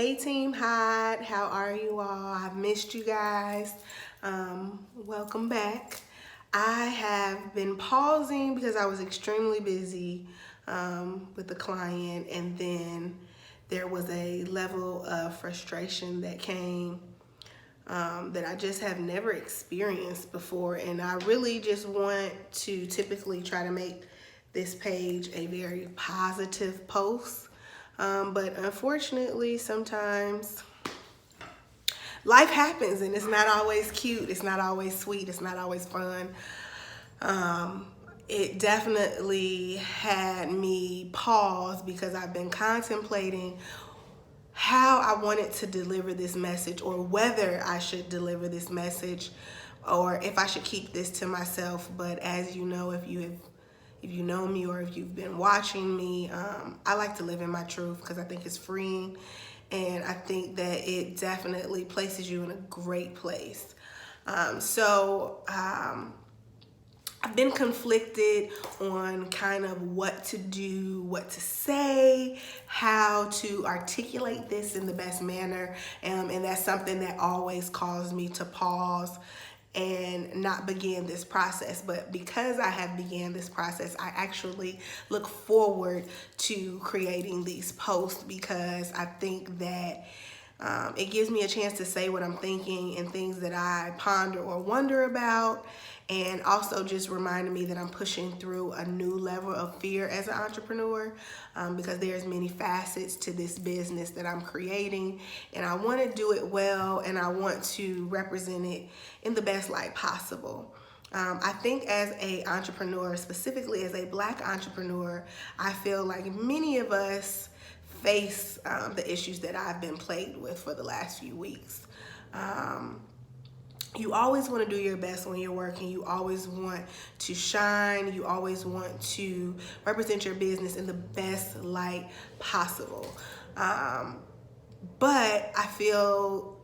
Hey Team Hot, how are you all? I've missed you guys. Welcome back. I have been pausing because I was extremely busy with the client, and then there was a level of frustration that came that I just have never experienced before. And I really just want to typically try to make this page a very positive post. But unfortunately, sometimes life happens and it's not always cute, it's not always sweet, it's not always fun. It definitely had me pause because I've been contemplating how I wanted to deliver this message, or whether I should deliver this message, or if I should keep this to myself. But as you know, if you know me or if you've been watching me, I like to live in my truth because I think it's freeing, and I think that it definitely places you in a great place. I've been conflicted on kind of what to do, what to say, how to articulate this in the best manner. And that's something that always caused me to pause and not begin this process. But because I have began this process, I actually look forward to creating these posts, because I think that it gives me a chance to say what I'm thinking and things that I ponder or wonder about, and also just reminding me that I'm pushing through a new level of fear as an entrepreneur, because there's many facets to this business that I'm creating, and I want to do it well, and I want to represent it in the best light possible. I think as a entrepreneur, specifically as a Black entrepreneur, I feel like many of us face the issues that I've been plagued with for the last few weeks. You always want to do your best when you're working. You always want to shine. You always want to represent your business in the best light possible. But I feel,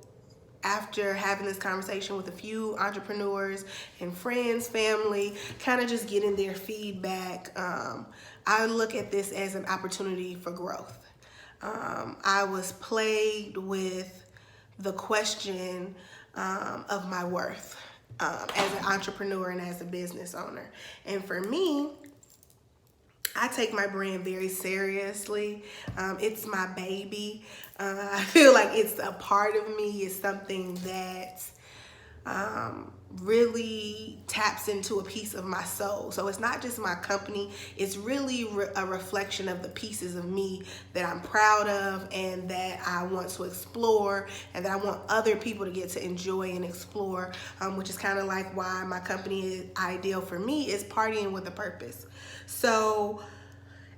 after having this conversation with a few entrepreneurs and friends, family, kind of just getting their feedback, I look at this as an opportunity for growth. I was plagued with the question of my worth as an entrepreneur and as a business owner. And for me, I take my brand very seriously. It's my baby. I feel like it's a part of me. It's something that really taps into a piece of my soul. So it's not just my company, it's really a reflection of the pieces of me that I'm proud of and that I want to explore, and that I want other people to get to enjoy and explore, which is kind of like why my company is ideal for me, is partying with a purpose. So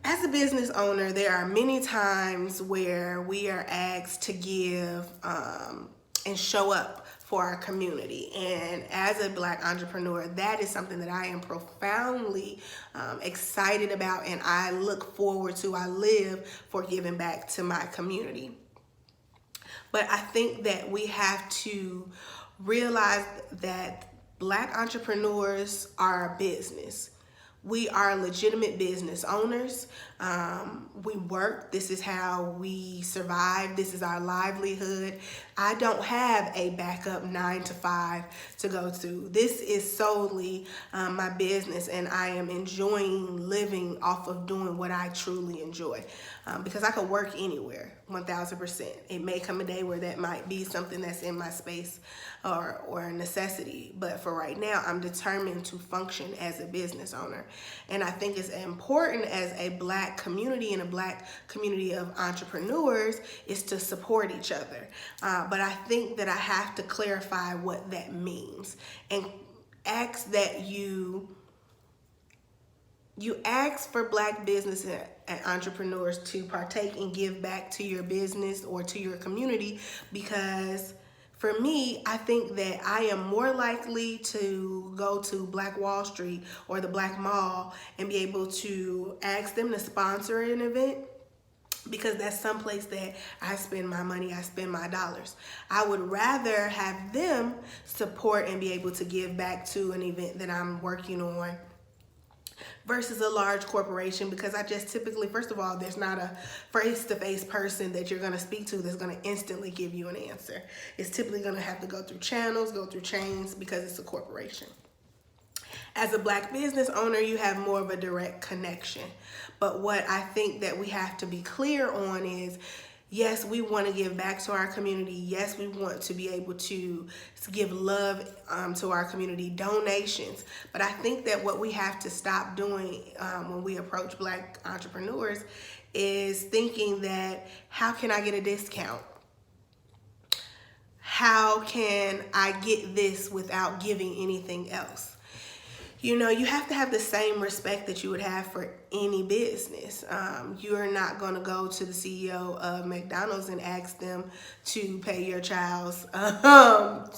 as a business owner, there are many times where we are asked to give and show up for our community. And as a Black entrepreneur, that is something that I am profoundly excited about, and I look forward to. I live for giving back to my community. But I think that we have to realize that Black entrepreneurs are a business. We are legitimate business owners. We work. This is how we survive. This is our livelihood. I don't have a backup 9 to 5 to go to. This is solely my business, and I am enjoying living off of doing what I truly enjoy, because I could work anywhere, 1000%. It may come a day where that might be something that's in my space or a necessity, but for right now, I'm determined to function as a business owner. And I think it's important as a Black community and a Black community of entrepreneurs is to support each other. But I think that I have to clarify what that means, and ask that you ask for Black business and entrepreneurs to partake and give back to your business or to your community, because for me, I think that I am more likely to go to Black Wall Street or the Black Mall and be able to ask them to sponsor an event, because that's someplace that I spend my money, I spend my dollars. I would rather have them support and be able to give back to an event that I'm working on versus a large corporation, because I just typically, first of all, there's not a face-to-face person that you're going to speak to that's going to instantly give you an answer. It's typically going to have to go through channels, go through chains, because it's a corporation. As a Black business owner, you have more of a direct connection. But what I think that we have to be clear on is, yes, we want to give back to our community. Yes, we want to be able to give love to our community, donations. But I think that what we have to stop doing when we approach Black entrepreneurs is thinking that, how can I get a discount? How can I get this without giving anything else? You know, you have to have the same respect that you would have for any business. You're not going to go to the CEO of McDonald's and ask them to pay your child's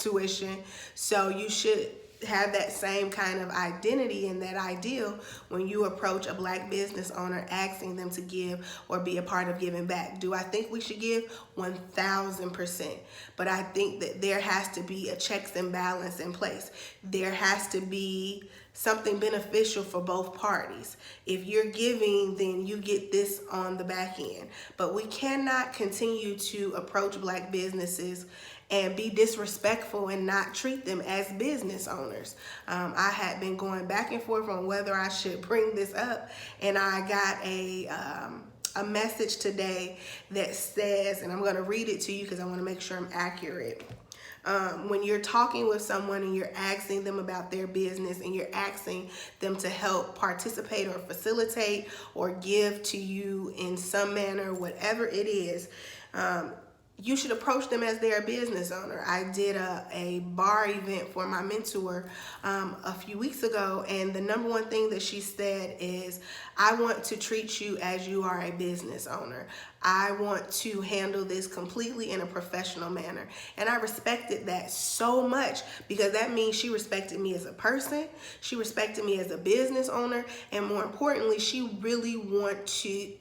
tuition. So you should have that same kind of identity and that ideal when you approach a Black business owner asking them to give or be a part of giving back. Do I think we should give? 1,000%. But I think that there has to be a checks and balance in place. There has to be something beneficial for both parties. If you're giving, then you get this on the back end. But we cannot continue to approach Black businesses and be disrespectful and not treat them as business owners. I had been going back and forth on whether I should bring this up, and I got a message today that says, and I'm going to read it to you because I want to make sure I'm accurate. When you're talking with someone and you're asking them about their business and you're asking them to help participate or facilitate or give to you in some manner, whatever it is, you should approach them as their business owner. I did a bar event for my mentor a few weeks ago, and the number one thing that she said is, I want to treat you as you are a business owner. I want to handle this completely in a professional manner. And I respected that so much, because that means she respected me as a person, she respected me as a business owner, and more importantly, she really wanted to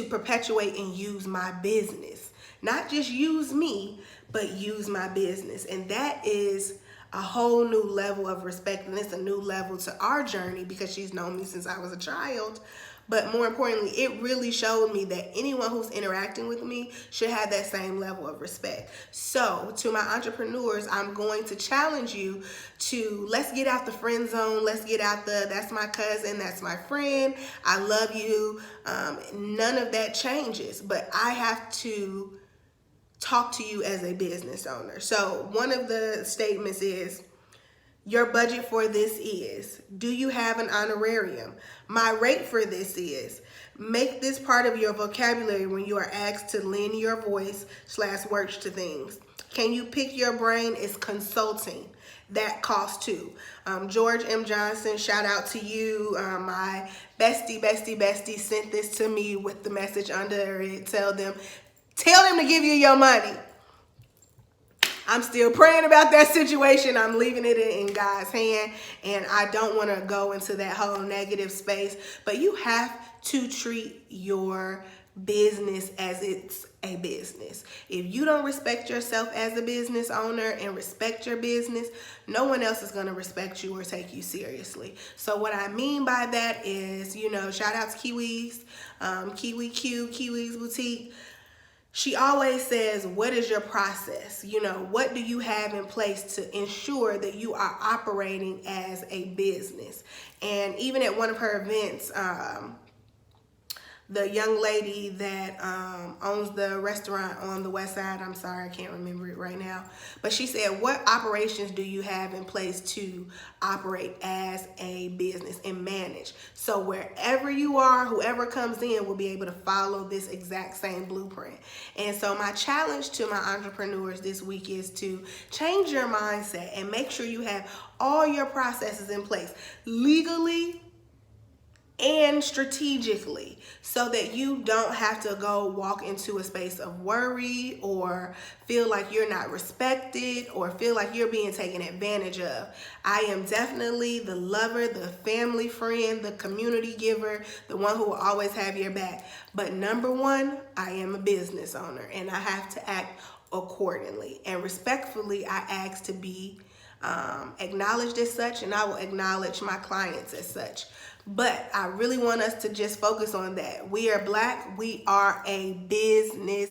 perpetuate and use my business. Not just use me, but use my business. And that is a whole new level of respect, and it's a new level to our journey, because she's known me since I was a child. But more importantly, it really showed me that anyone who's interacting with me should have that same level of respect. So to my entrepreneurs, I'm going to challenge you to, let's get out the friend zone. Let's get out the, that's my cousin, that's my friend, I love you. None of that changes, but I have to talk to you as a business owner. So one of the statements is, your budget for this is, do you have an honorarium? My rate for this is, make this part of your vocabulary when you are asked to lend your voice / words to things. Can you pick your brain? Is consulting. That costs too. George M. Johnson, shout out to you. My bestie sent this to me with the message under it. Tell them to give you your money. I'm still praying about that situation. I'm leaving it in God's hand, and I don't want to go into that whole negative space, but you have to treat your business as it's a business. If you don't respect yourself as a business owner and respect your business, no one else is going to respect you or take you seriously. So what I mean by that is, you know, shout out to Kiwi's, Kiwi's Boutique. She always says, what is your process? You know, what do you have in place to ensure that you are operating as a business? And even at one of her events, the young lady that owns the restaurant on the west side, I'm sorry, I can't remember it right now, but she said, what operations do you have in place to operate as a business and manage? So wherever you are, whoever comes in will be able to follow this exact same blueprint. And so my challenge to my entrepreneurs this week is to change your mindset and make sure you have all your processes in place legally and strategically, so that you don't have to go walk into a space of worry or feel like you're not respected or feel like you're being taken advantage of. I am definitely the lover, the family friend, the community giver, the one who will always have your back. But number one, I am a business owner, and I have to act accordingly. And respectfully, I ask to be acknowledged as such, and I will acknowledge my clients as such. But I really want us to just focus on that. We are Black. We are a business.